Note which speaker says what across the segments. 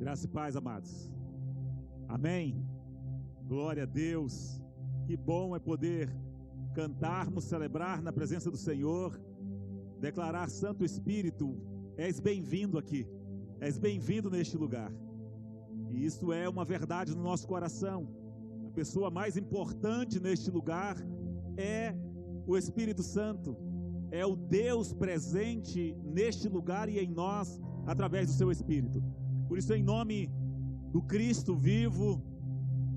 Speaker 1: Graça e paz, amados. Amém. Glória a Deus. Que bom é poder cantarmos, celebrar na presença do Senhor, declarar: Santo Espírito, és bem-vindo aqui, és bem-vindo neste lugar. E isso é uma verdade no nosso coração. A pessoa mais importante neste lugar é o Espírito Santo, é o Deus presente neste lugar e em nós, através do seu Espírito. Por isso, em nome do Cristo vivo,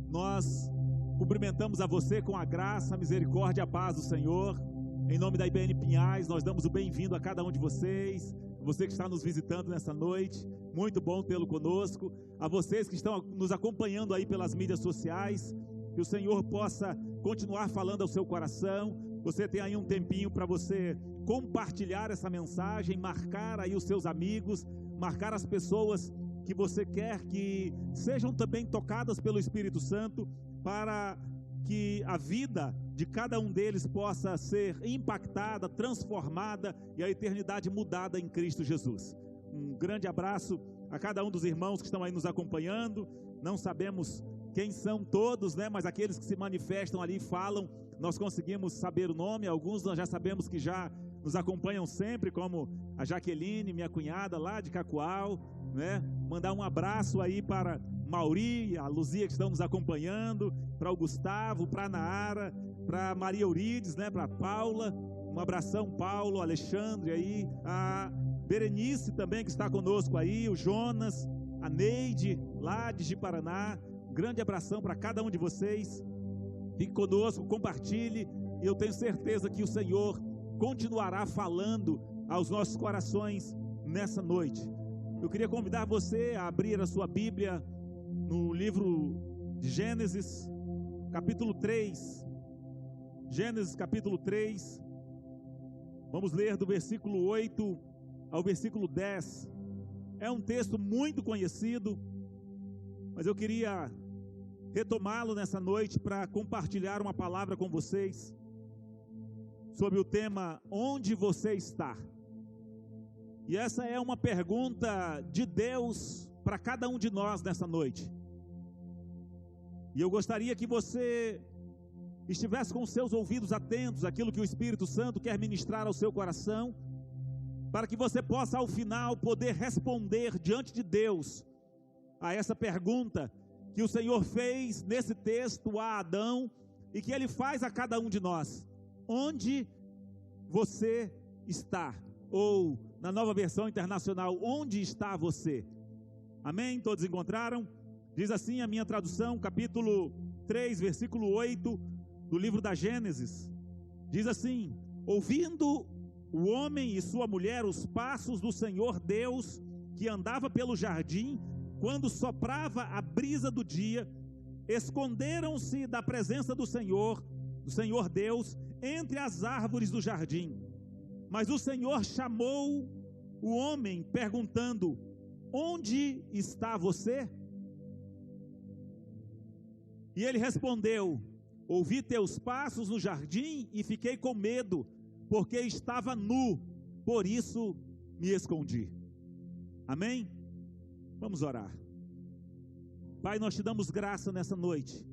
Speaker 1: nós cumprimentamos a você com a graça, a misericórdia e a paz do Senhor. Em nome da IBN Pinhais, nós damos o bem-vindo a cada um de vocês. Você que está nos visitando nessa noite, muito bom tê-lo conosco. A vocês que estão nos acompanhando aí pelas mídias sociais, que o Senhor possa continuar falando ao seu coração. Você tem aí um tempinho para você compartilhar essa mensagem, marcar aí os seus amigos, marcar as pessoas que você quer que sejam também tocadas pelo Espírito Santo, para que a vida de cada um deles possa ser impactada, transformada e a eternidade mudada em Cristo Jesus. Um grande abraço a cada um dos irmãos que estão aí nos acompanhando. Não sabemos quem são todos, né? Mas aqueles que se manifestam ali e falam, nós conseguimos saber o nome. Alguns nós já sabemos que já nos acompanham sempre, como a Jaqueline, minha cunhada lá de Cacoal, né? Mandar um abraço aí para Mauri, a Luzia, que estão nos acompanhando, para o Gustavo, para a Naara, para a Maria Eurides, né? Para a Paula, um abração, Paulo, Alexandre aí, a Berenice também que está conosco aí, o Jonas, a Neide lá de Ji-Paraná. Um grande abração para cada um de vocês. Fique conosco, compartilhe, e eu tenho certeza que o Senhor continuará falando aos nossos corações nessa noite. Eu queria convidar você a abrir a sua Bíblia no livro de Gênesis, capítulo 3. Gênesis, capítulo 3. Vamos ler do versículo 8 ao versículo 10. É um texto muito conhecido, mas eu queria retomá-lo nessa noite para compartilhar uma palavra com vocês sobre o tema: onde você está? E essa é uma pergunta de Deus para cada um de nós nessa noite. E eu gostaria que você estivesse com os seus ouvidos atentos àquilo que o Espírito Santo quer ministrar ao seu coração, para que você possa ao final poder responder diante de Deus a essa pergunta que o Senhor fez nesse texto a Adão e que Ele faz a cada um de nós: onde você está? Ou, na Nova Versão Internacional, onde está você? Amém? Todos encontraram? Diz assim a minha tradução, capítulo 3, versículo 8 do livro da Gênesis. Diz assim: ouvindo o homem e sua mulher os passos do Senhor Deus, que andava pelo jardim, quando soprava a brisa do dia, esconderam-se da presença do Senhor Deus, entre as árvores do jardim. Mas o Senhor chamou o homem, perguntando: onde está você? E ele respondeu: ouvi teus passos no jardim e fiquei com medo, porque estava nu, por isso me escondi. Amém? Vamos orar. Pai, nós te damos graça nessa noite.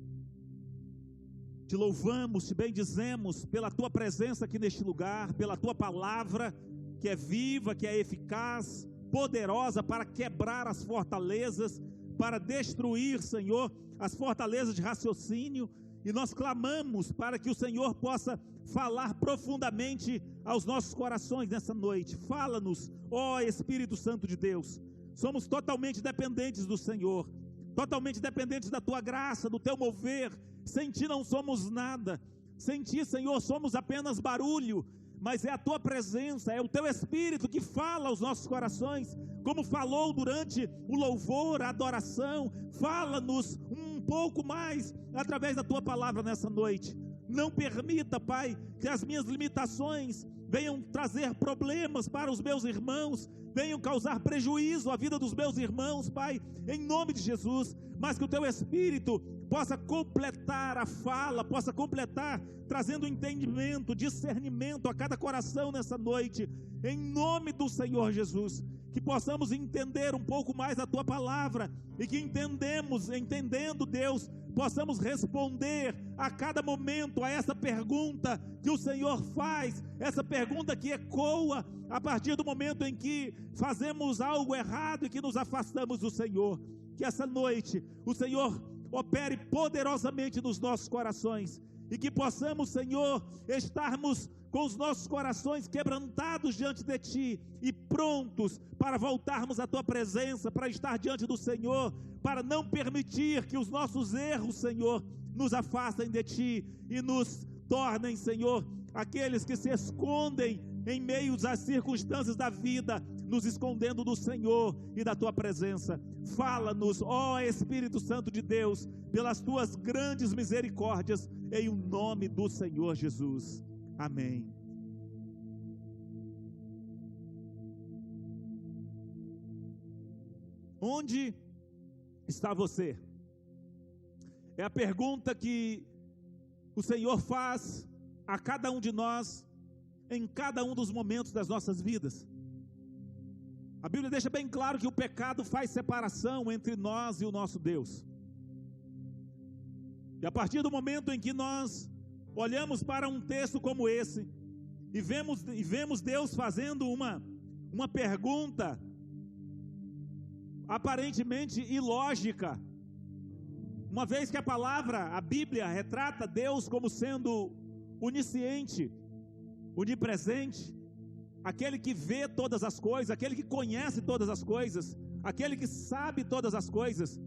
Speaker 1: Te louvamos, te bendizemos pela tua presença aqui neste lugar, pela tua palavra, que é viva, que é eficaz, poderosa para quebrar as fortalezas, para destruir, Senhor, as fortalezas de raciocínio. E nós clamamos para que o Senhor possa falar profundamente aos nossos corações nessa noite. Fala-nos, ó Espírito Santo de Deus. Somos totalmente dependentes do Senhor, totalmente dependentes da tua graça, do teu mover. Sem ti não somos nada. Sem ti, Senhor, somos apenas barulho. Mas é a tua presença, é o teu Espírito que fala aos nossos corações, como falou durante o louvor, a adoração. Fala-nos um pouco mais através da tua palavra nessa noite. Não permita, Pai, que as minhas limitações venham trazer problemas para os meus irmãos, venham causar prejuízo à vida dos meus irmãos, Pai, em nome de Jesus. mas que o teu Espírito possa completar a fala, possa completar, trazendo entendimento, discernimento a cada coração nessa noite, em nome do Senhor Jesus. Que possamos entender um pouco mais a tua palavra, e que entendendo, Deus, possamos responder a cada momento a essa pergunta que o Senhor faz, essa pergunta que ecoa a partir do momento em que fazemos algo errado e que nos afastamos do Senhor. Que essa noite o Senhor opere poderosamente nos nossos corações, e que possamos, Senhor, estarmos com os nossos corações quebrantados diante de Ti, e prontos para voltarmos à Tua presença, para estar diante do Senhor, para não permitir que os nossos erros, Senhor, nos afastem de Ti, e nos tornem, Senhor, aqueles que se escondem em meio às circunstâncias da vida, nos escondendo do Senhor e da Tua presença. Fala-nos, ó Espírito Santo de Deus, pelas Tuas grandes misericórdias, em o nome do Senhor Jesus. Amém. Onde está você? É a pergunta que o Senhor faz a cada um de nós, em cada um dos momentos das nossas vidas. A Bíblia deixa bem claro que o pecado faz separação entre nós e o nosso Deus. E a partir do momento em que nós olhamos para um texto como esse, e vemos Deus fazendo uma pergunta aparentemente ilógica, uma vez que a Bíblia retrata Deus como sendo onisciente, onipresente, aquele que vê todas as coisas, aquele que conhece todas as coisas, aquele que sabe todas as coisas.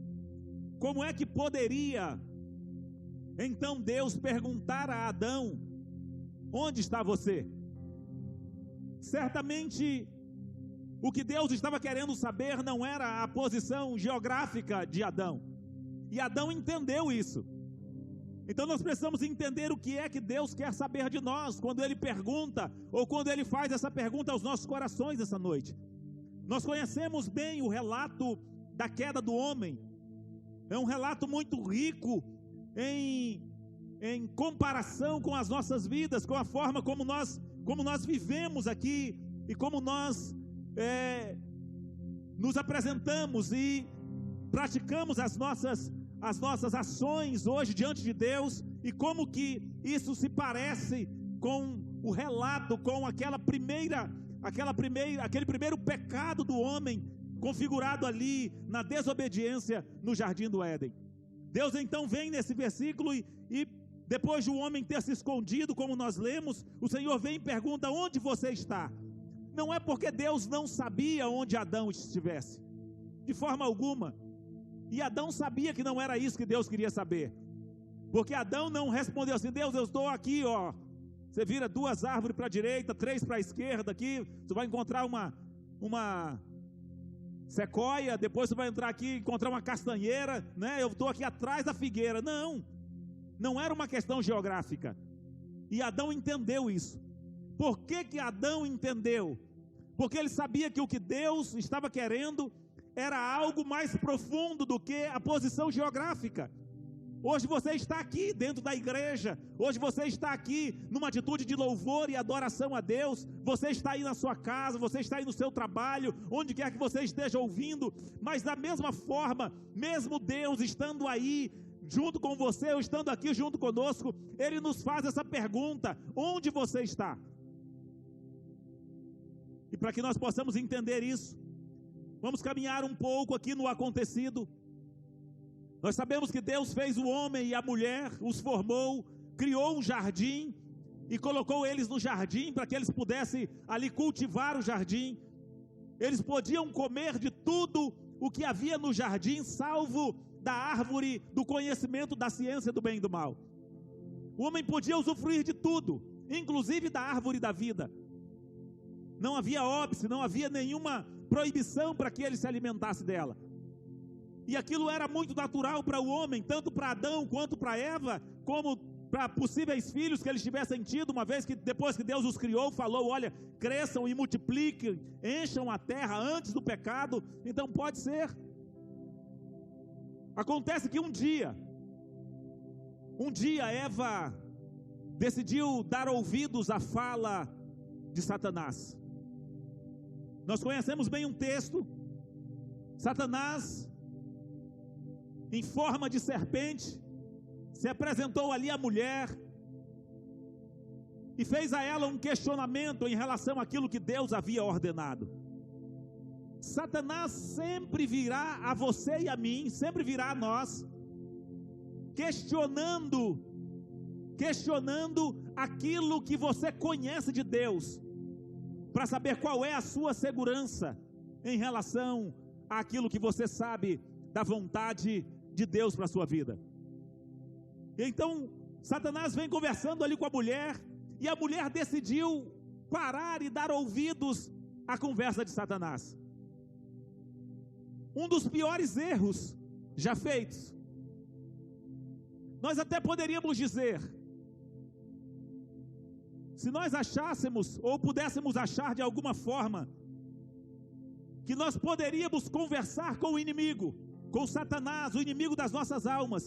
Speaker 1: Como é que poderia então Deus perguntar a Adão: onde está você? Certamente o que Deus estava querendo saber não era a posição geográfica de Adão, e Adão entendeu isso. Então nós precisamos entender o que é que Deus quer saber de nós, quando Ele pergunta, ou quando Ele faz essa pergunta aos nossos corações essa noite. Nós conhecemos bem o relato da queda do homem, é um relato muito rico em comparação com as nossas vidas, com a forma como nós vivemos aqui, e como nós nos apresentamos e praticamos as nossas ações hoje diante de Deus, e como que isso se parece com o relato, com aquele primeiro pecado do homem, configurado ali na desobediência no jardim do Éden. Deus então vem nesse versículo e depois de o homem ter se escondido, como nós lemos, o Senhor vem e pergunta: onde você está? Não é porque Deus não sabia onde Adão estivesse, de forma alguma. E Adão sabia que não era isso que Deus queria saber, porque Adão não respondeu assim: Deus, eu estou aqui, ó. Você vira 2 árvores para a direita, 3 para a esquerda aqui, você vai encontrar uma sequoia, depois você vai entrar aqui e encontrar uma castanheira, né? Eu estou aqui atrás da figueira. Não era uma questão geográfica. E Adão entendeu isso. Por que Adão entendeu? Porque ele sabia que o que Deus estava querendo era algo mais profundo do que a posição geográfica. Hoje você está aqui dentro da igreja, hoje você está aqui numa atitude de louvor e adoração a Deus, você está aí na sua casa, você está aí no seu trabalho, onde quer que você esteja ouvindo, mas da mesma forma, mesmo Deus estando aí junto com você, ou estando aqui junto conosco, Ele nos faz essa pergunta: onde você está? E para que nós possamos entender isso, vamos caminhar um pouco aqui no acontecido. Nós sabemos que Deus fez o homem e a mulher, os formou, criou um jardim e colocou eles no jardim para que eles pudessem ali cultivar o jardim. Eles podiam comer de tudo o que havia no jardim, salvo da árvore do conhecimento da ciência do bem e do mal. O homem podia usufruir de tudo, inclusive da árvore da vida. Não havia óbice, não havia nenhuma proibição para que ele se alimentasse dela. E aquilo era muito natural para o homem, tanto para Adão quanto para Eva, como para possíveis filhos que eles tivessem tido, uma vez que depois que Deus os criou, falou: olha, cresçam e multipliquem, encham a terra antes do pecado. Então pode ser. Acontece que um dia Eva decidiu dar ouvidos à fala de Satanás. Nós conhecemos bem um texto. Satanás, em forma de serpente, se apresentou ali à mulher e fez a ela um questionamento em relação àquilo que Deus havia ordenado. Satanás sempre virá a você e a mim, sempre virá a nós, questionando aquilo que você conhece de Deus, para saber qual é a sua segurança em relação àquilo que você sabe da vontade de Deus para a sua vida. Então, Satanás vem conversando ali com a mulher, e a mulher decidiu parar e dar ouvidos à conversa de Satanás. Um dos piores erros já feitos. Nós até poderíamos dizer, se nós achássemos, ou pudéssemos achar de alguma forma, que nós poderíamos conversar com o inimigo, com Satanás, o inimigo das nossas almas,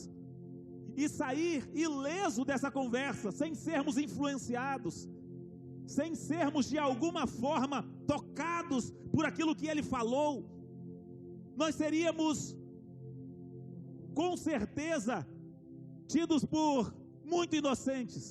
Speaker 1: e sair ileso dessa conversa, sem sermos influenciados, sem sermos de alguma forma tocados por aquilo que ele falou, nós seríamos, com certeza, tidos por muito inocentes.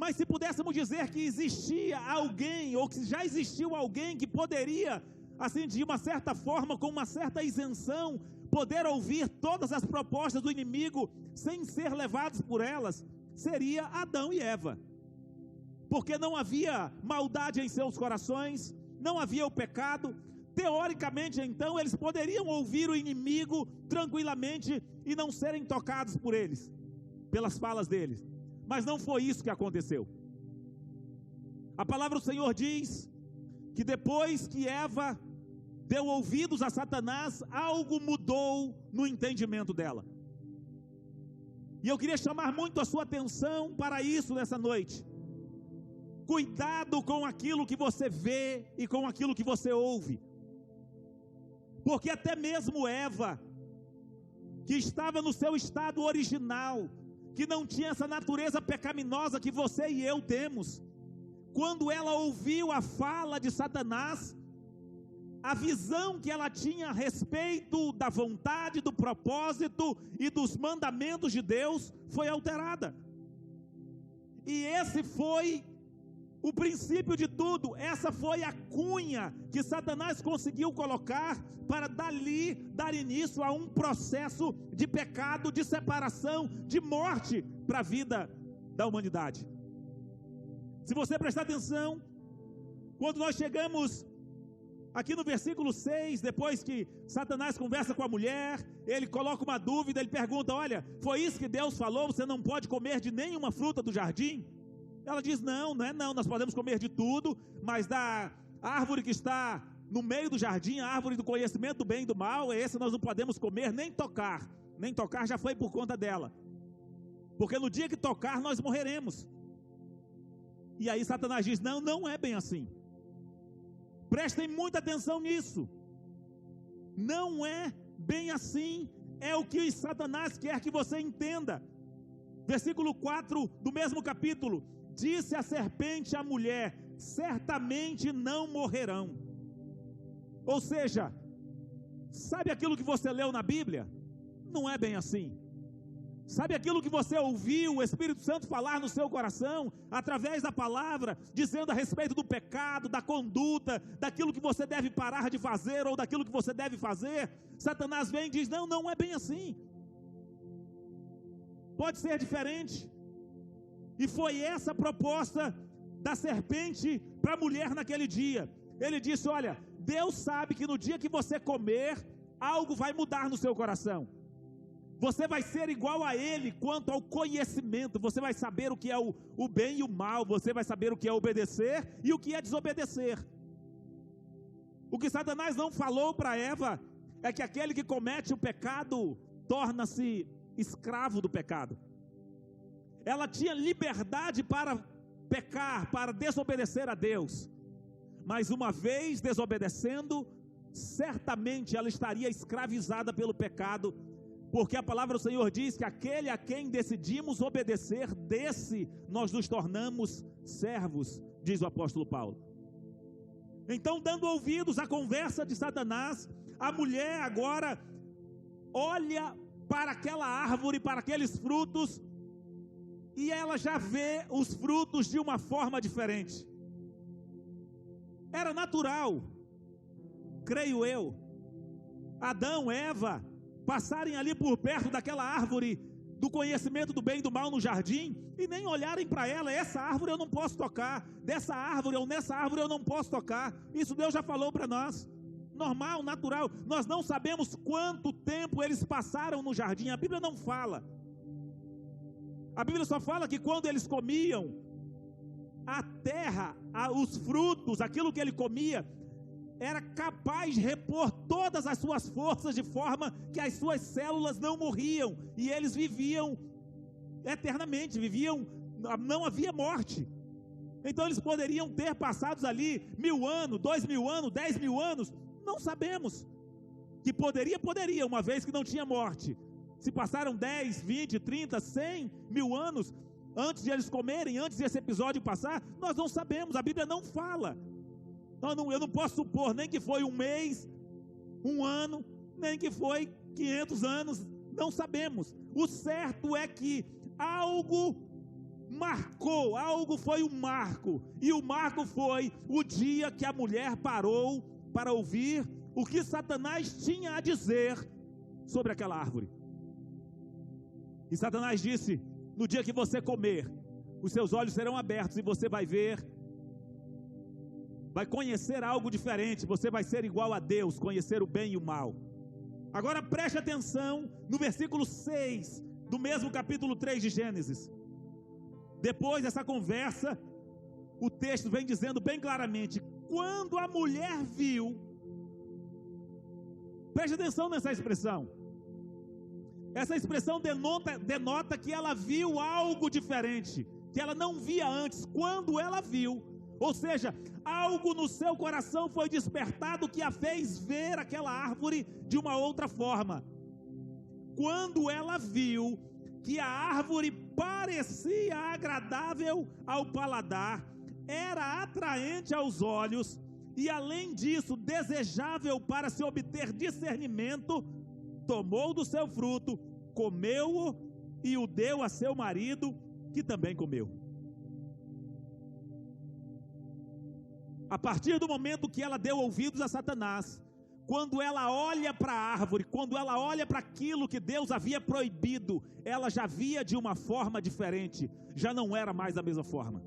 Speaker 1: Mas se pudéssemos dizer que existia alguém, ou que já existiu alguém que poderia, assim, de uma certa forma, com uma certa isenção, poder ouvir todas as propostas do inimigo, sem ser levados por elas, seria Adão e Eva. Porque não havia maldade em seus corações, não havia o pecado. Teoricamente, então, eles poderiam ouvir o inimigo tranquilamente e não serem tocados por eles, pelas falas deles. Mas não foi isso que aconteceu. A palavra do Senhor diz que depois que Eva deu ouvidos a Satanás, algo mudou no entendimento dela. E eu queria chamar muito a sua atenção para isso nessa noite. Cuidado com aquilo que você vê e com aquilo que você ouve. Porque até mesmo Eva, que estava no seu estado original, que não tinha essa natureza pecaminosa que você e eu temos, quando ela ouviu a fala de Satanás, a visão que ela tinha a respeito da vontade, do propósito e dos mandamentos de Deus foi alterada. E esse foi o princípio de tudo. Essa foi a cunha que Satanás conseguiu colocar para dali dar início a um processo de pecado, de separação, de morte para a vida da humanidade. Se você prestar atenção, quando nós chegamos aqui no versículo 6, depois que Satanás conversa com a mulher, ele coloca uma dúvida, ele pergunta: olha, foi isso que Deus falou, você não pode comer de nenhuma fruta do jardim? Ela diz: não, não é não, nós podemos comer de tudo, mas da árvore que está no meio do jardim, a árvore do conhecimento do bem e do mal, esse nós não podemos comer nem tocar já foi por conta dela, porque no dia que tocar nós morreremos. E aí Satanás diz: não, não é bem assim. Prestem muita atenção nisso. Não é bem assim. É o que Satanás quer que você entenda. Versículo 4 do mesmo capítulo: disse a serpente à mulher: certamente não morrerão. Ou seja, sabe aquilo que você leu na Bíblia? Não é bem assim. Sabe aquilo que você ouviu o Espírito Santo falar no seu coração, através da palavra, dizendo a respeito do pecado, da conduta, daquilo que você deve parar de fazer, ou daquilo que você deve fazer? Satanás vem e diz: não, não é bem assim. Pode ser diferente. E foi essa a proposta da serpente para a mulher naquele dia. Ele disse: olha, Deus sabe que no dia que você comer, algo vai mudar no seu coração. Você vai ser igual a Ele quanto ao conhecimento. Você vai saber o que é o bem e o mal. Você vai saber o que é obedecer e o que é desobedecer. O que Satanás não falou para Eva é que aquele que comete o pecado torna-se escravo do pecado. Ela tinha liberdade para pecar, para desobedecer a Deus. Mas uma vez desobedecendo, certamente ela estaria escravizada pelo pecado, porque a palavra do Senhor diz que aquele a quem decidimos obedecer, desse nós nos tornamos servos, diz o apóstolo Paulo. Então, dando ouvidos à conversa de Satanás, a mulher agora olha para aquela árvore, para aqueles frutos, e ela já vê os frutos de uma forma diferente. Era natural, creio eu, Adão, Eva, passarem ali por perto daquela árvore do conhecimento do bem e do mal no jardim, e nem olharem para ela: essa árvore eu não posso tocar, dessa árvore ou nessa árvore eu não posso tocar. Isso Deus já falou para nós, normal, natural. Nós não sabemos quanto tempo eles passaram no jardim, a Bíblia não fala. A Bíblia só fala que quando eles comiam, a terra, os frutos, aquilo que ele comia, era capaz de repor todas as suas forças, de forma que as suas células não morriam, e eles viviam eternamente, não havia morte. Então eles poderiam ter passados ali 1000 anos, 2000 anos, 10.000 anos, não sabemos. Que poderia, uma vez que não tinha morte. Se passaram 10, 20, 30, 100 mil anos antes de eles comerem, antes desse episódio passar, nós não sabemos, a Bíblia não fala. Eu não posso supor nem que foi um mês, um ano, nem que foi 500 anos, não sabemos. O certo é que algo marcou, algo foi um marco, e o marco foi o dia que a mulher parou para ouvir o que Satanás tinha a dizer sobre aquela árvore. E Satanás disse: no dia que você comer, os seus olhos serão abertos e você vai ver, vai conhecer algo diferente, você vai ser igual a Deus, conhecer o bem e o mal. Agora preste atenção no versículo 6 do mesmo capítulo 3 de Gênesis. Depois dessa conversa, o texto vem dizendo bem claramente: quando a mulher viu, preste atenção nessa expressão. Essa expressão denota que ela viu algo diferente, que ela não via antes. Quando ela viu, ou seja, algo no seu coração foi despertado que a fez ver aquela árvore de uma outra forma. Quando ela viu que a árvore parecia agradável ao paladar, era atraente aos olhos e, além disso, desejável para se obter discernimento, tomou do seu fruto, comeu-o e o deu a seu marido, que também comeu. A partir do momento que ela deu ouvidos a Satanás, quando ela olha para a árvore, quando ela olha para aquilo que Deus havia proibido, ela já via de uma forma diferente, já não era mais da mesma forma.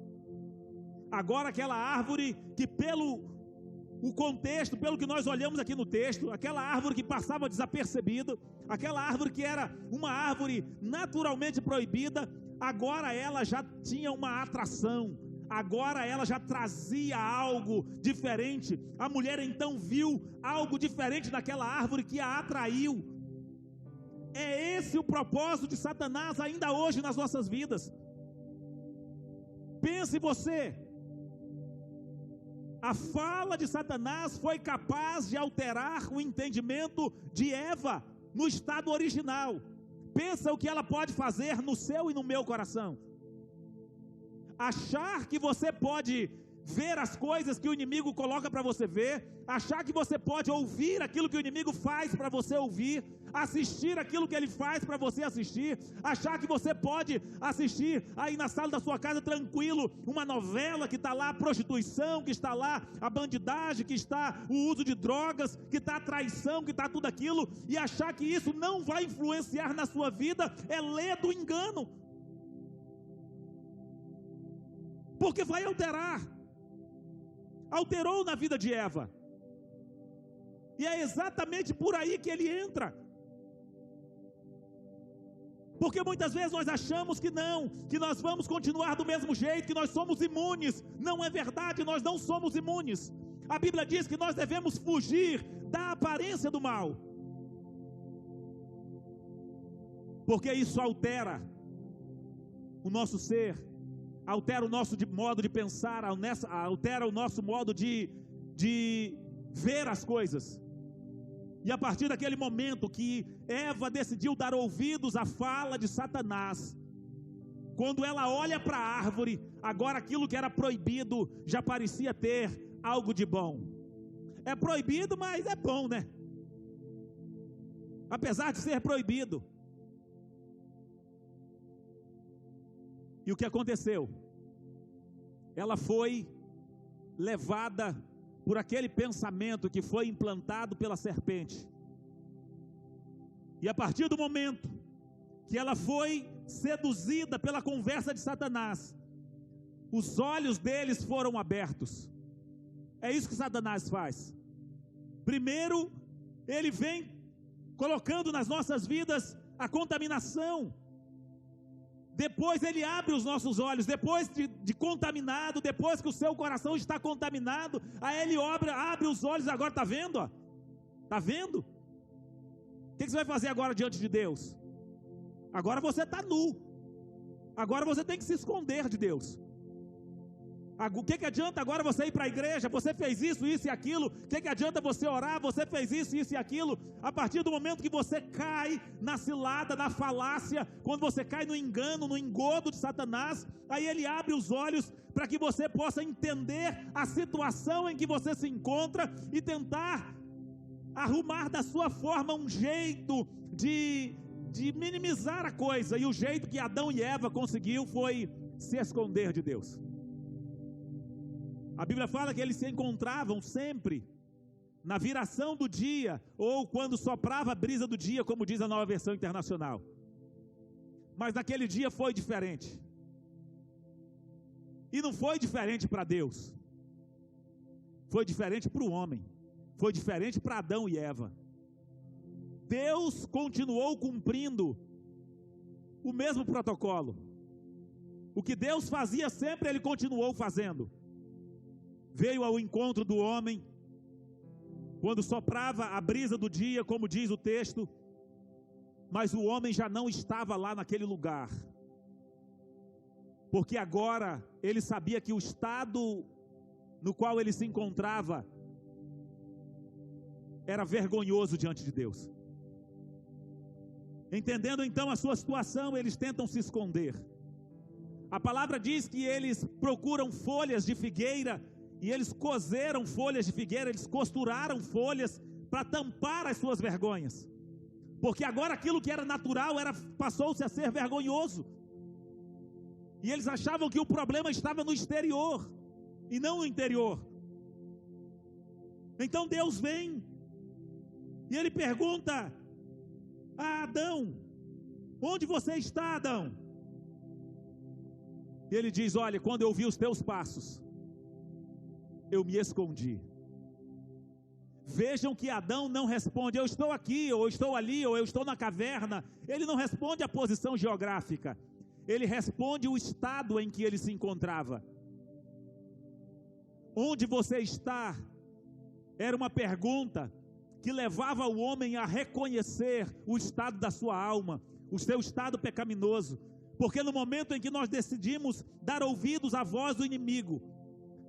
Speaker 1: Agora aquela árvore que pelo contexto, pelo que nós olhamos aqui no texto, aquela árvore que passava desapercebida, aquela árvore que era uma árvore naturalmente proibida, agora ela já tinha uma atração, agora ela já trazia algo diferente. A mulher então viu algo diferente naquela árvore que a atraiu. É esse o propósito de Satanás ainda hoje nas nossas vidas. Pense você, a fala de Satanás foi capaz de alterar o entendimento de Eva no estado original. Pensa o que ela pode fazer no seu e no meu coração. Achar que você pode ver as coisas que o inimigo coloca para você ver, achar que você pode ouvir aquilo que o inimigo faz para você ouvir, assistir aquilo que ele faz para você assistir, achar que você pode assistir aí na sala da sua casa tranquilo, uma novela que está lá a prostituição, que está lá a bandidagem, que está o uso de drogas, que está a traição, que está tudo aquilo, e achar que isso não vai influenciar na sua vida, é ler do engano. Porque vai alterou na vida de Eva, e é exatamente por aí que ele entra, porque muitas vezes nós achamos que não, que nós vamos continuar do mesmo jeito, que nós somos imunes. Não é verdade, nós não somos imunes. A Bíblia diz que nós devemos fugir da aparência do mal, porque isso altera o nosso ser, altera o nosso modo de pensar, altera o nosso modo de ver as coisas. E a partir daquele momento que Eva decidiu dar ouvidos à fala de Satanás, quando ela olha para a árvore, agora aquilo que era proibido já parecia ter algo de bom. É proibido, mas é bom, né? Apesar de ser proibido. E o que aconteceu? Ela foi levada por aquele pensamento que foi implantado pela serpente. E a partir do momento que ela foi seduzida pela conversa de Satanás, os olhos deles foram abertos. É isso que Satanás faz. Primeiro, ele vem colocando nas nossas vidas a contaminação. Depois ele abre os nossos olhos, depois de contaminado, depois que o seu coração está contaminado, aí ele abre os olhos. Agora está vendo? Está vendo? O que você vai fazer agora diante de Deus? Agora você está nu. Agora você tem que se esconder de Deus. O que adianta agora você ir para a igreja? Você fez isso, isso e aquilo. O que adianta você orar? Você fez isso, isso e aquilo. A partir do momento que você cai na cilada, na falácia, quando você cai no engano, no engodo de Satanás, aí ele abre os olhos para que você possa entender a situação em que você se encontra e tentar arrumar da sua forma um jeito de minimizar a coisa. E o jeito que Adão e Eva conseguiu foi se esconder de Deus. A Bíblia fala que eles se encontravam sempre na viração do dia, ou quando soprava a brisa do dia, como diz a Nova Versão Internacional. Mas naquele dia foi diferente. E não foi diferente para Deus. Foi diferente para o homem. Foi diferente para Adão e Eva. Deus continuou cumprindo o mesmo protocolo. O que Deus fazia sempre, Ele continuou fazendo. Veio ao encontro do homem, quando soprava a brisa do dia, como diz o texto, mas o homem já não estava lá naquele lugar, porque agora ele sabia que o estado no qual ele se encontrava era vergonhoso diante de Deus. Entendendo então a sua situação, eles tentam se esconder. A palavra diz que eles procuram folhas de figueira, e eles coseram folhas de figueira, eles costuraram folhas para tampar as suas vergonhas, porque agora aquilo que era natural passou-se a ser vergonhoso, e eles achavam que o problema estava no exterior e não no interior. Então Deus vem e Ele pergunta a Adão: onde você está, Adão? E ele diz: olha, quando eu vi os teus passos, eu me escondi. Vejam que Adão não responde: eu estou aqui, ou eu estou ali, ou eu estou na caverna. Ele não responde a posição geográfica, ele responde o estado em que ele se encontrava. Onde você está? Era uma pergunta que levava o homem a reconhecer o estado da sua alma, o seu estado pecaminoso. Porque no momento em que nós decidimos dar ouvidos à voz do inimigo,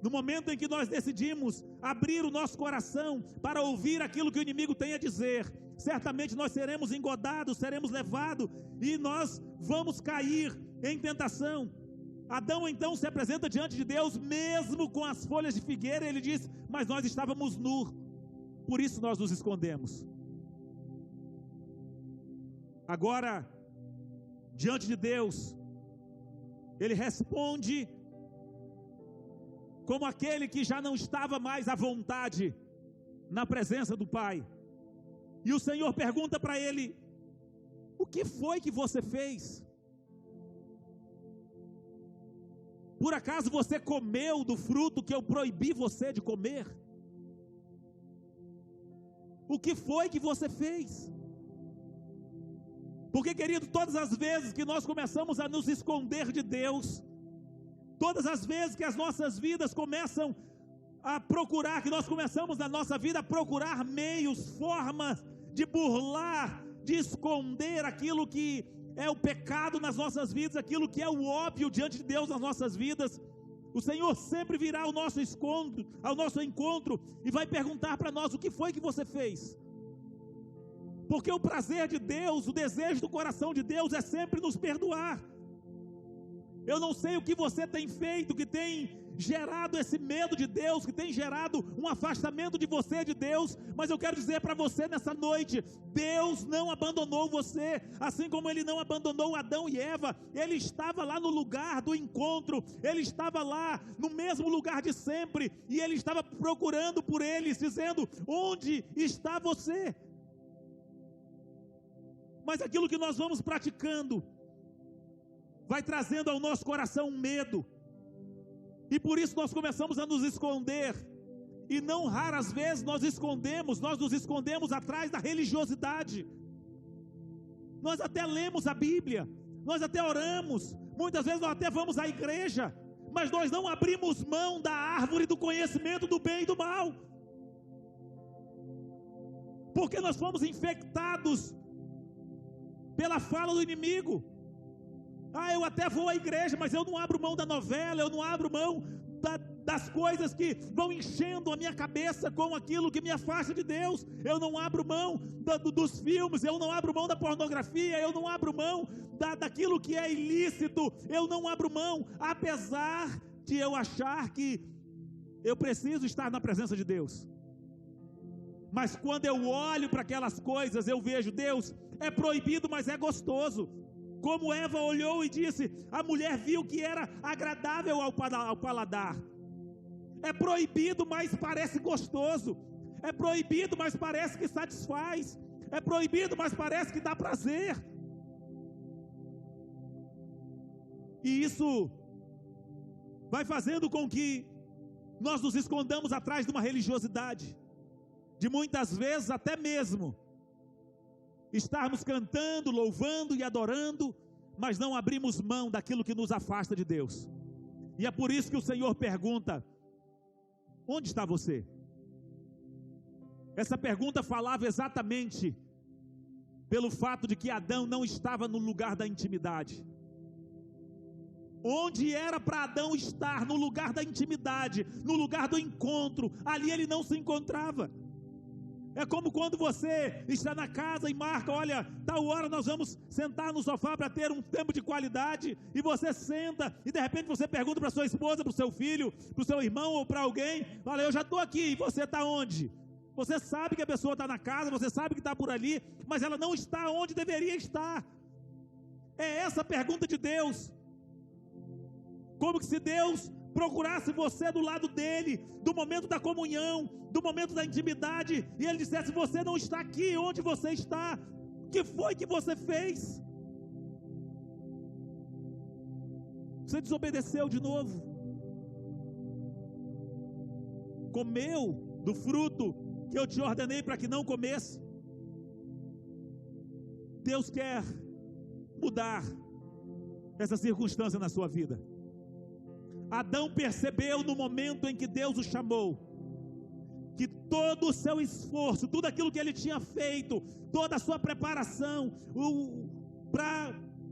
Speaker 1: no momento em que nós decidimos abrir o nosso coração para ouvir aquilo que o inimigo tem a dizer, certamente nós seremos engodados, seremos levados e nós vamos cair em tentação. Adão então se apresenta diante de Deus, mesmo com as folhas de figueira. Ele diz: mas nós estávamos nus, por isso nós nos escondemos. Agora, diante de Deus, ele responde como aquele que já não estava mais à vontade na presença do Pai. E o Senhor pergunta para ele: o que foi que você fez? Por acaso você comeu do fruto que eu proibi você de comer? O que foi que você fez? Porque, querido, todas as vezes que nós começamos a nos esconder de Deus, todas as vezes que as nossas vidas começam a procurar, que nós começamos na nossa vida a procurar meios, formas de burlar, de esconder aquilo que é o pecado nas nossas vidas, aquilo que é o óbvio diante de Deus nas nossas vidas, o Senhor sempre virá ao nosso encontro e vai perguntar para nós: o que foi que você fez? Porque o prazer de Deus, o desejo do coração de Deus é sempre nos perdoar. Eu não sei o que você tem feito, que tem gerado esse medo de Deus, que tem gerado um afastamento de você de Deus, mas eu quero dizer para você nessa noite, Deus não abandonou você, assim como Ele não abandonou Adão e Eva. Ele estava lá no lugar do encontro, Ele estava lá no mesmo lugar de sempre, e Ele estava procurando por eles, dizendo: onde está você? Mas aquilo que nós vamos praticando vai trazendo ao nosso coração um medo, e por isso nós começamos a nos esconder, e não raras vezes nós nos escondemos atrás da religiosidade. Nós até lemos a Bíblia, nós até oramos, muitas vezes nós até vamos à igreja, mas nós não abrimos mão da árvore do conhecimento do bem e do mal, porque nós fomos infectados pela fala do inimigo. Eu até vou à igreja, mas eu não abro mão da novela, eu não abro mão das coisas que vão enchendo a minha cabeça com aquilo que me afasta de Deus. Eu não abro mão dos filmes, eu não abro mão da pornografia, eu não abro mão daquilo que é ilícito, eu não abro mão, apesar de eu achar que eu preciso estar na presença de Deus. Mas quando eu olho para aquelas coisas, eu vejo: Deus, é proibido, mas é gostoso. Como Eva olhou e disse, a mulher viu que era agradável ao paladar. É proibido, mas parece gostoso. É proibido, mas parece que satisfaz. É proibido, mas parece que dá prazer. E isso vai fazendo com que nós nos escondamos atrás de uma religiosidade, de muitas vezes até mesmo estarmos cantando, louvando e adorando, mas não abrimos mão daquilo que nos afasta de Deus. E é por isso que o Senhor pergunta: onde está você? Essa pergunta falava exatamente pelo fato de que Adão não estava no lugar da intimidade. Onde era para Adão estar? No lugar da intimidade, no lugar do encontro. Ali ele não se encontrava. É como quando você está na casa e marca: olha, tal hora nós vamos sentar no sofá para ter um tempo de qualidade, e você senta, e de repente você pergunta para sua esposa, para o seu filho, para o seu irmão ou para alguém: olha, eu já estou aqui, e você está onde? Você sabe que a pessoa está na casa, você sabe que está por ali, mas ela não está onde deveria estar. É essa a pergunta de Deus. Como que se Deus procurasse você do lado dele, do momento da comunhão, do momento da intimidade, e ele dissesse: você não está aqui, onde você está? O que foi que você fez? Você desobedeceu de novo, comeu do fruto que eu te ordenei para que não comesse. Deus quer mudar essa circunstância na sua vida. Adão percebeu no momento em que Deus o chamou, que todo o seu esforço, tudo aquilo que ele tinha feito, toda a sua preparação para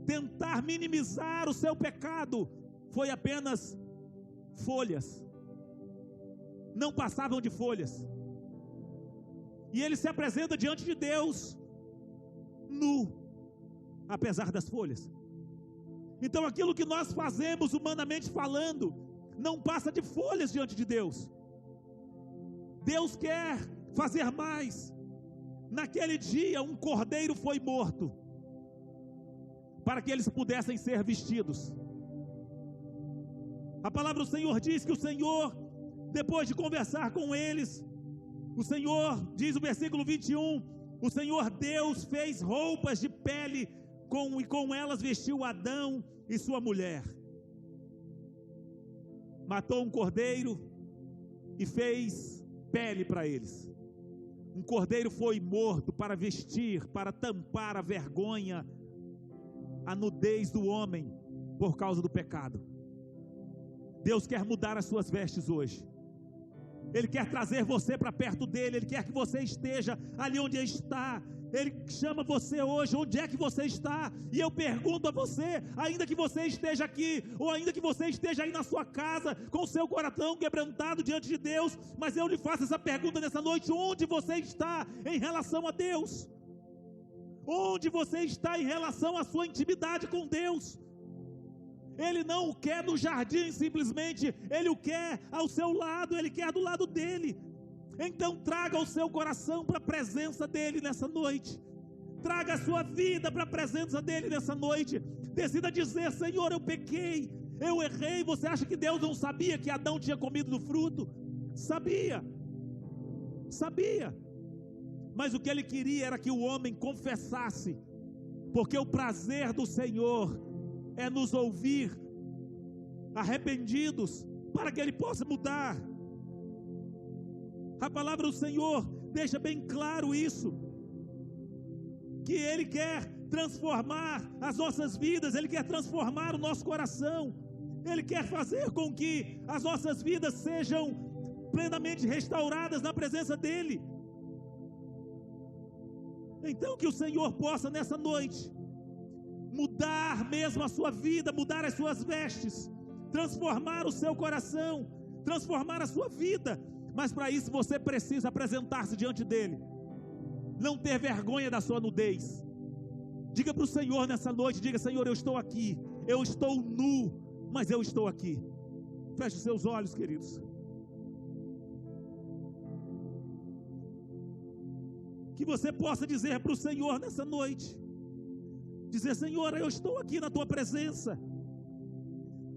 Speaker 1: tentar minimizar o seu pecado, foi apenas folhas, não passavam de folhas. E ele se apresenta diante de Deus nu, apesar das folhas. Então aquilo que nós fazemos humanamente falando, não passa de folhas diante de Deus. Deus quer fazer mais. Naquele dia um cordeiro foi morto, para que eles pudessem ser vestidos. A palavra do Senhor diz que o Senhor, depois de conversar com eles, o Senhor, diz o versículo 21, o Senhor Deus fez roupas de pele, e com elas vestiu Adão e sua mulher. Matou um cordeiro e fez pele para eles. Um cordeiro foi morto para vestir, para tampar a vergonha, a nudez do homem por causa do pecado. Deus quer mudar as suas vestes hoje. Ele quer trazer você para perto dele. Ele quer que você esteja ali onde ele está. Ele chama você hoje: onde é que você está? E eu pergunto a você, ainda que você esteja aqui, ou ainda que você esteja aí na sua casa, com o seu coração quebrantado diante de Deus, mas eu lhe faço essa pergunta nessa noite: onde você está em relação a Deus? Onde você está em relação à sua intimidade com Deus? Ele não o quer no jardim simplesmente, Ele o quer ao seu lado, Ele quer do lado dele. Então traga o seu coração para a presença dele nessa noite. Traga a sua vida para a presença dele nessa noite. Decida dizer: Senhor, eu pequei, eu errei. Você acha que Deus não sabia que Adão tinha comido do fruto? Sabia. Mas o que ele queria era que o homem confessasse, porque o prazer do Senhor é nos ouvir arrependidos, para que ele possa mudar. A palavra do Senhor deixa bem claro isso, que Ele quer transformar as nossas vidas, Ele quer transformar o nosso coração, Ele quer fazer com que as nossas vidas sejam plenamente restauradas na presença dEle. Então que o Senhor possa nessa noite mudar mesmo a sua vida, mudar as suas vestes, transformar o seu coração, transformar a sua vida. Mas para isso você precisa apresentar-se diante dele, não ter vergonha da sua nudez. Diga para o Senhor nessa noite, diga: Senhor, eu estou aqui, eu estou nu, mas eu estou aqui. Feche os seus olhos, queridos. Que você possa dizer para o Senhor nessa noite, dizer: Senhor, eu estou aqui na tua presença.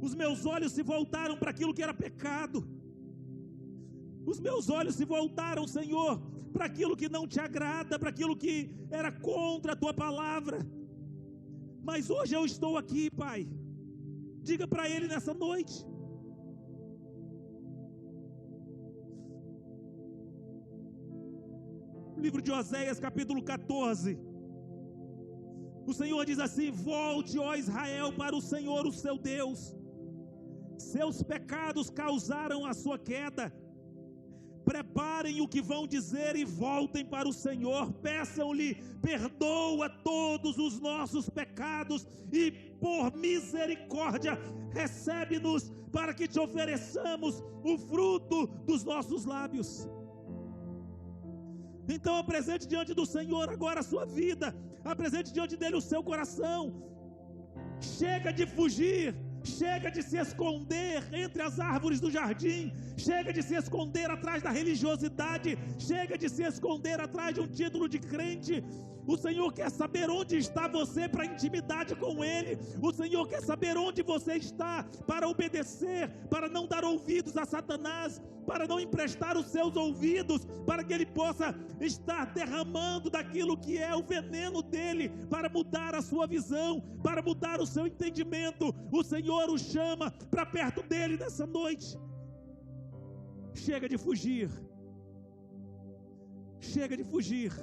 Speaker 1: Os meus olhos se voltaram para aquilo que era pecado. Os meus olhos se voltaram, Senhor, para aquilo que não te agrada, para aquilo que era contra a tua palavra. Mas hoje eu estou aqui, Pai. Diga para Ele nessa noite. Livro de Oséias, capítulo 14. O Senhor diz assim: volte, ó Israel, para o Senhor, o seu Deus. Seus pecados causaram a sua queda. Preparem o que vão dizer e voltem para o Senhor. Peçam-lhe: perdoa todos os nossos pecados e por misericórdia recebe-nos, para que te ofereçamos o fruto dos nossos lábios. Então apresente diante do Senhor agora a sua vida, apresente diante dele o seu coração. Chega de fugir, chega de se esconder entre as árvores do jardim, chega de se esconder atrás da religiosidade, chega de se esconder atrás de um título de crente. O Senhor quer saber onde está você para intimidade com Ele. O Senhor quer saber onde você está para obedecer, para não dar ouvidos a Satanás, para não emprestar os seus ouvidos, para que Ele possa estar derramando daquilo que é o veneno dEle, para mudar a sua visão, para mudar o seu entendimento. O Senhor o chama para perto dEle nessa noite. Chega de fugir. Chega de fugir.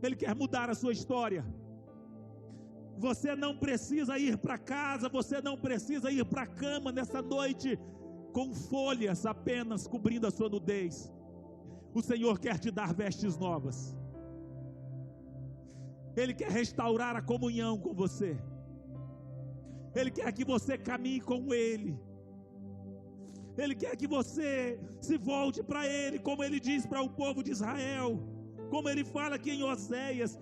Speaker 1: Ele quer mudar a sua história. Você não precisa ir para casa, você não precisa ir para a cama nessa noite com folhas apenas cobrindo a sua nudez. O Senhor quer te dar vestes novas. Ele quer restaurar a comunhão com você. Ele quer que você caminhe com Ele. Ele quer que você se volte para Ele, como Ele diz para o povo de Israel. Como ele fala aqui em Oséias,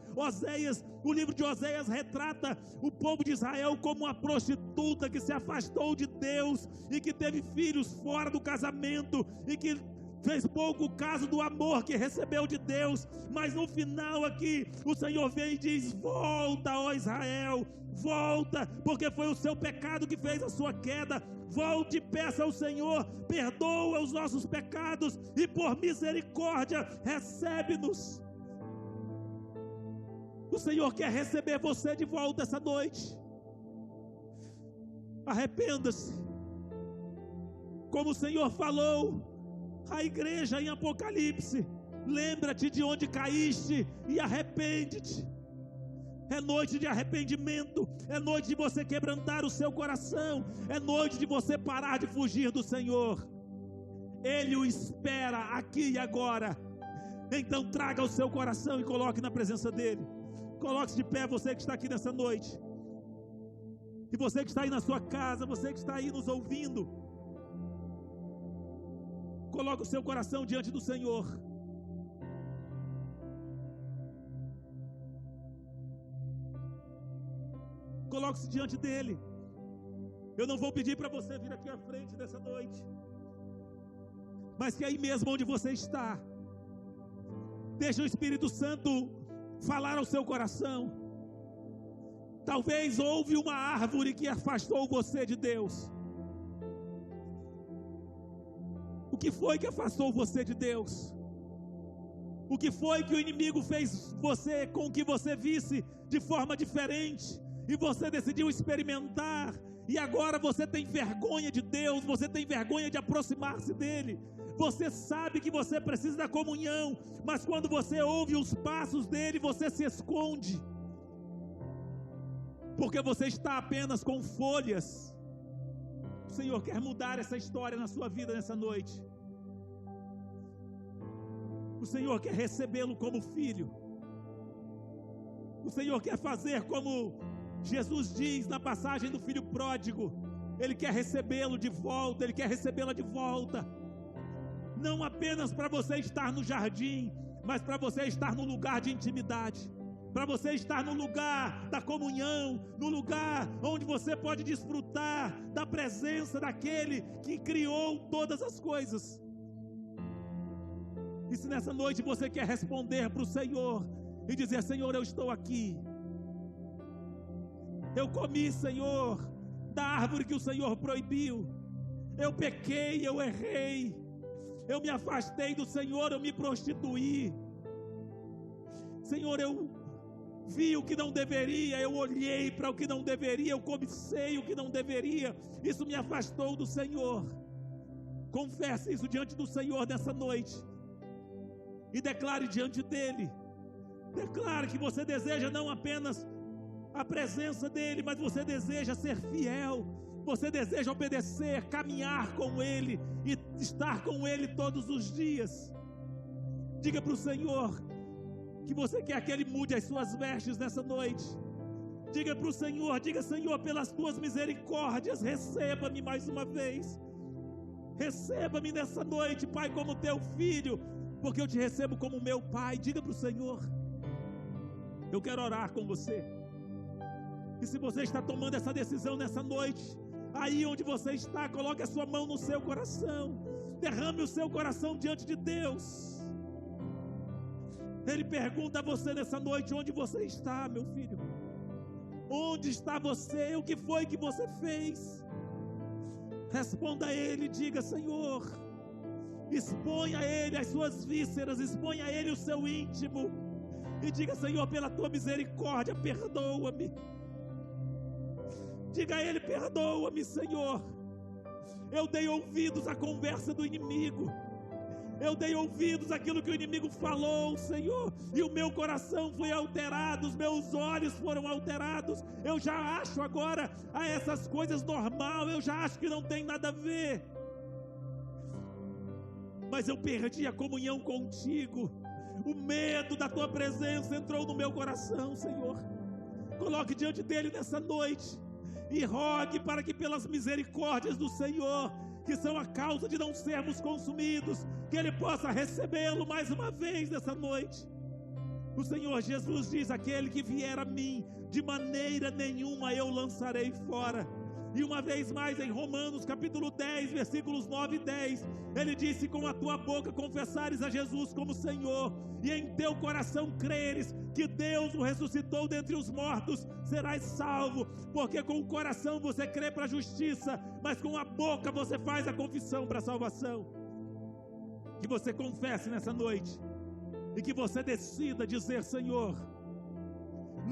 Speaker 1: o livro de Oséias retrata o povo de Israel como uma prostituta que se afastou de Deus e que teve filhos fora do casamento e que fez pouco caso do amor que recebeu de Deus. Mas no final aqui, o Senhor vem e diz: volta, ó Israel, volta, porque foi o seu pecado que fez a sua queda. Volte e peça ao Senhor: perdoa os nossos pecados e por misericórdia recebe-nos. O Senhor quer receber você de volta essa noite. Arrependa-se, como o Senhor falou à igreja em Apocalipse: lembra-te de onde caíste e arrepende-te. É noite de arrependimento, é noite de você quebrantar o seu coração, é noite de você parar de fugir do Senhor. Ele o espera aqui e agora. Então traga o seu coração e coloque na presença dele. Coloque-se de pé, você que está aqui nessa noite, e você que está aí na sua casa, você que está aí nos ouvindo. Coloque o seu coração diante do Senhor. coloque-se diante dele. Eu não vou pedir para você vir aqui à frente dessa noite, mas que aí mesmo onde você está, deixa o Espírito Santo falar ao seu coração. Talvez houve uma árvore que afastou você de Deus. O que foi que afastou você de Deus? O que foi que o inimigo fez você com que você visse de forma diferente e você decidiu experimentar, e agora você tem vergonha de Deus, você tem vergonha de aproximar-se dele? Você sabe que você precisa da comunhão, mas quando você ouve os passos dele, você se esconde, porque você está apenas com folhas. O Senhor quer mudar essa história na sua vida nessa noite. O Senhor quer recebê-lo como filho. O Senhor quer fazer como Jesus diz na passagem do filho pródigo. Ele quer recebê-lo de volta, ele quer recebê-la de volta. Não apenas para você estar no jardim, mas para você estar no lugar de intimidade, para você estar no lugar da comunhão, no lugar onde você pode desfrutar da presença daquele que criou todas as coisas. E se nessa noite você quer responder para o Senhor e dizer: Senhor, eu estou aqui, eu comi, Senhor, da árvore que o Senhor proibiu, eu pequei, eu errei, eu me afastei do Senhor, eu me prostituí, Senhor, eu vi o que não deveria, eu olhei para o que não deveria, eu cobicei o que não deveria, isso me afastou do Senhor. Confesse isso diante do Senhor nessa noite e declare diante dele. Declare que você deseja não apenas a presença dele, mas você deseja ser fiel, você deseja obedecer, caminhar com ele e estar com ele todos os dias. Diga para o Senhor que você quer que ele mude as suas vestes nessa noite. Diga para o Senhor, diga: Senhor, pelas tuas misericórdias, receba-me mais uma vez. Receba-me nessa noite, Pai, como teu filho, porque eu te recebo como meu Pai. Diga para o Senhor. Eu quero orar com você. E se você está tomando essa decisão nessa noite, aí onde você está, coloque a sua mão no seu coração, derrame o seu coração diante de Deus. Ele pergunta a você nessa noite: onde você está, meu filho? Onde está você? O que foi que você fez? Responda a ele, diga: Senhor, exponha a ele as suas vísceras, exponha a ele o seu íntimo, e diga: Senhor, pela tua misericórdia, perdoa-me. Diga a ele: perdoa-me, Senhor, eu dei ouvidos à conversa do inimigo, eu dei ouvidos àquilo que o inimigo falou, Senhor, e o meu coração foi alterado, os meus olhos foram alterados, eu já acho agora essas coisas normal, eu já acho que não tem nada a ver, mas eu perdi a comunhão contigo, o medo da tua presença entrou no meu coração, Senhor. Coloque diante dele nessa noite e rogue para que pelas misericórdias do Senhor, que são a causa de não sermos consumidos, que ele possa recebê-lo mais uma vez nessa noite. O Senhor Jesus diz: aquele que vier a mim, de maneira nenhuma eu lançarei fora. E uma vez mais em Romanos capítulo 10, versículos 9 e 10, ele disse: com a tua boca confessares a Jesus como Senhor, e em teu coração creres que Deus o ressuscitou dentre os mortos, serás salvo, porque com o coração você crê para a justiça, mas com a boca você faz a confissão para a salvação. Que você confesse nessa noite, e que você decida dizer: Senhor,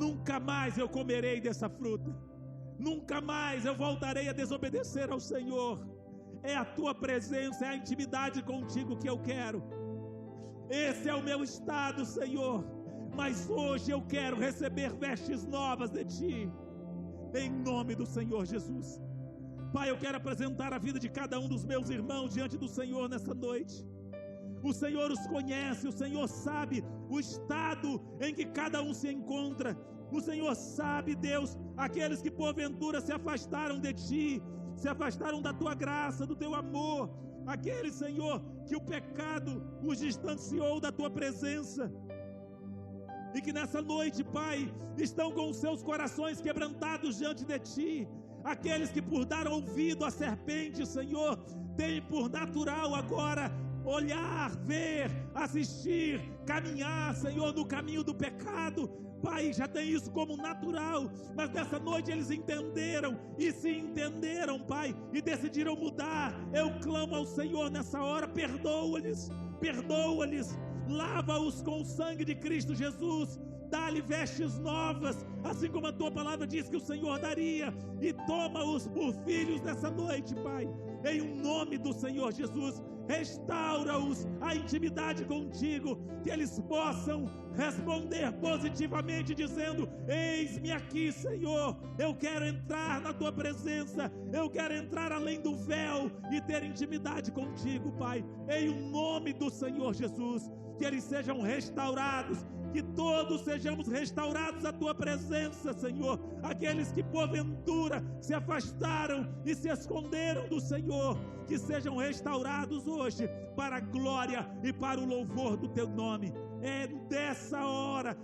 Speaker 1: nunca mais eu comerei dessa fruta, nunca mais eu voltarei a desobedecer ao Senhor. É a tua presença, é a intimidade contigo que eu quero. Esse é o meu estado, Senhor, mas hoje eu quero receber vestes novas de Ti, em nome do Senhor Jesus. Pai, eu quero apresentar a vida de cada um dos meus irmãos diante do Senhor nessa noite. O Senhor os conhece, o Senhor sabe o estado em que cada um se encontra. O Senhor sabe, Deus, aqueles que porventura se afastaram de Ti, se afastaram da Tua graça, do Teu amor, aqueles, Senhor, que o pecado os distanciou da Tua presença. e que nessa noite, Pai, estão com os seus corações quebrantados diante de Ti. Aqueles que por dar ouvido à serpente, Senhor, têm por natural agora olhar, ver, assistir, caminhar, Senhor, no caminho do pecado. Pai, já tem isso como natural, mas nessa noite eles entenderam e se entenderam, Pai, e decidiram mudar. Eu clamo ao Senhor nessa hora, perdoa-lhes, lava-os com o sangue de Cristo Jesus, dá-lhe vestes novas, assim como a Tua palavra diz que o Senhor daria, e toma-os por filhos nessa noite, Pai, em um nome do Senhor Jesus. Restaura-os a intimidade contigo, que eles possam responder positivamente, dizendo: eis-me aqui, Senhor, eu quero entrar na Tua presença, eu quero entrar além do véu e ter intimidade contigo, Pai, em um nome do Senhor Jesus. Que eles sejam restaurados, que todos sejamos restaurados à Tua presença, Senhor. Aqueles que porventura se afastaram e se esconderam do Senhor, que sejam restaurados hoje para a glória e para o louvor do Teu nome. É dessa hora,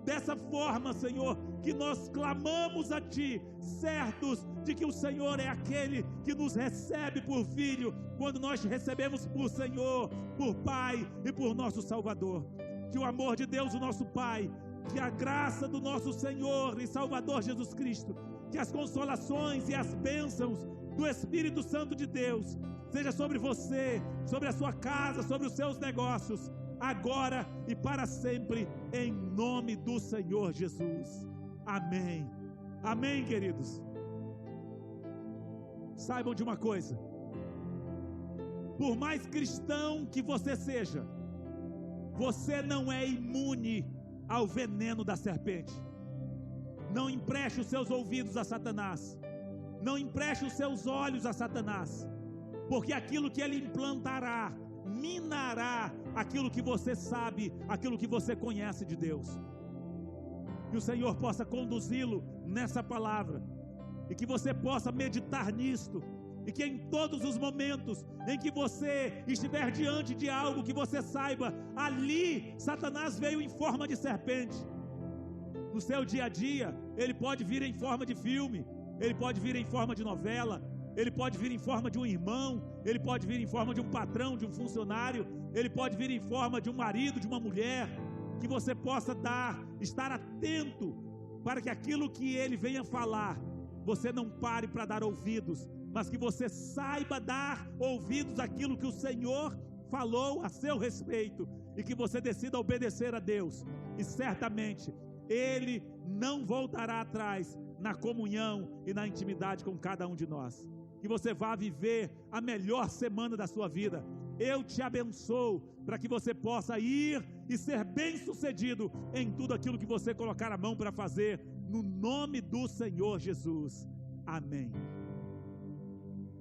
Speaker 1: dessa forma, Senhor, que nós clamamos a Ti, certos de que o Senhor é aquele que nos recebe por filho, quando nós recebemos por Senhor, por Pai e por nosso Salvador. Que o amor de Deus, o nosso Pai, que a graça do nosso Senhor e Salvador Jesus Cristo, que as consolações e as bênçãos do Espírito Santo de Deus seja sobre você, sobre a sua casa, sobre os seus negócios, agora e para sempre, em nome do Senhor Jesus. Amém. Amém, queridos. Saibam de uma coisa: por mais cristão que você seja, você não é imune ao veneno da serpente. Não empreste os seus ouvidos a Satanás, não empreste os seus olhos a Satanás, porque aquilo que ele implantará minará aquilo que você sabe, aquilo que você conhece de Deus. Que o Senhor possa conduzi-lo nessa palavra, e que você possa meditar nisto, e que em todos os momentos em que você estiver diante de algo, que você saiba, ali Satanás veio em forma de serpente. No seu dia a dia, ele pode vir em forma de filme, ele pode vir em forma de novela, ele pode vir em forma de um irmão, ele pode vir em forma de um patrão, de um funcionário, ele pode vir em forma de um marido, de uma mulher. Que você possa estar atento, para que aquilo que ele venha falar, você não pare para dar ouvidos, mas que você saiba dar ouvidos àquilo que o Senhor falou a seu respeito, e que você decida obedecer a Deus, e certamente Ele não voltará atrás na comunhão e na intimidade com cada um de nós. Que você vá viver a melhor semana da sua vida. Eu te abençoo para que você possa ir e ser bem sucedido em tudo aquilo que você colocar a mão para fazer, no nome do Senhor Jesus. Amém.